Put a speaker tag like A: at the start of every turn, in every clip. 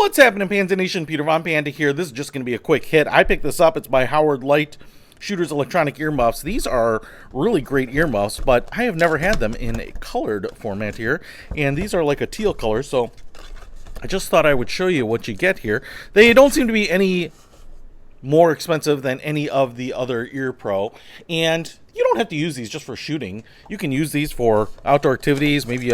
A: What's happening, Panda Nation? Peter Von Panda here. This is just going to be a quick hit. I picked this up. It's by Leight Shooters Electronic Earmuffs. These are really great earmuffs, but I have never had them in a colored format here. And these are like a teal color, so I just thought I would show you what you get here. They don't seem to be any more expensive than any of the other Ear Pro, and you don't have to use these just for shooting. You can use these for outdoor activities, maybe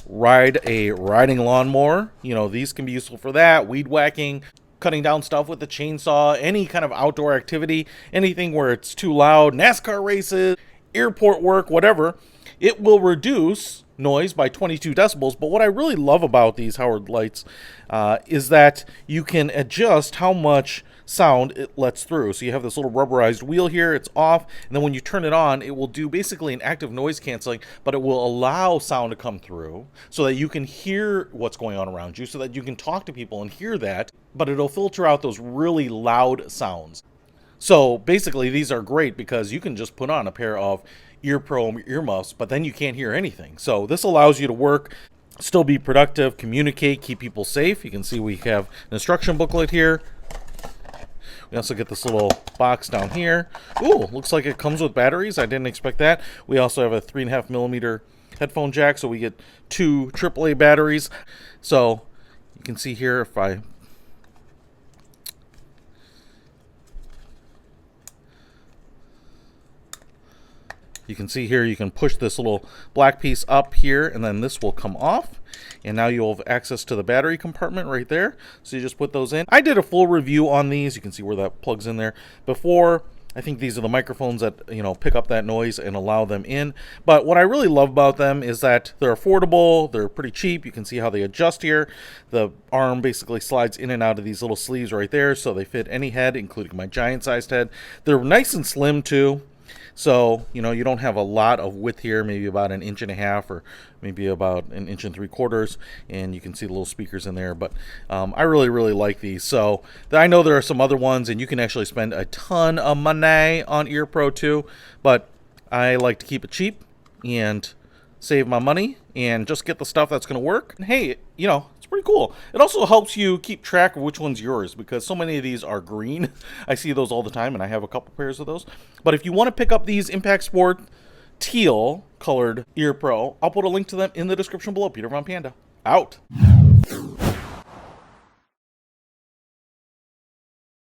A: ride a riding lawnmower. You know, these can be useful for that, weed whacking, cutting down stuff with a chainsaw, any kind of outdoor activity, anything where it's too loud, NASCAR races, airport work, whatever. It will reduce noise by 22 decibels, but what I really love about these Lights is that you can adjust how much sound it lets through. So you have this little rubberized wheel here, it's off, and then when you turn it on, it will do basically an active noise canceling, but it will allow sound to come through so that you can hear what's going on around you, so that you can talk to people and hear that, but it'll filter out those really loud sounds. So basically these are great because you can just put on a pair of Ear Pro earmuffs, but then you can't hear anything. So this allows you to work, still be productive, communicate, keep people safe. You can see we have an instruction booklet here. We also get this little box down here. Ooh, looks like it comes with batteries. I didn't expect that. We also have a 3.5mm headphone jack, so we get two AAA batteries. So you can see here, you can see here, you can push this little black piece up here, and then this will come off. And now you'll have access to the battery compartment right there. So you just put those in. I did a full review on these. You can see where that plugs in there before. I think these are the microphones that, you know, pick up that noise and allow them in. But what I really love about them is that they're affordable. They're pretty cheap. You can see how they adjust here. The arm basically slides in and out of these little sleeves right there, so they fit any head, including my giant-sized head. They're nice and slim too. So, you know, you don't have a lot of width here, maybe about 1.5 inches or maybe about 1.75 inches, and you can see the little speakers in there. But I really like these. So I know there are some other ones, and you can actually spend a ton of money on Ear Pro too, but I like to keep it cheap and save my money and just get the stuff that's going to work. And hey, you know, it's pretty cool. It also helps you keep track of which one's yours, because so many of these are green. I see those all the time, and I have a couple pairs of those. But if you want to pick up these Impact Sport teal colored Ear Pro, I'll put a link to them in the description below. Peter Von Panda, out.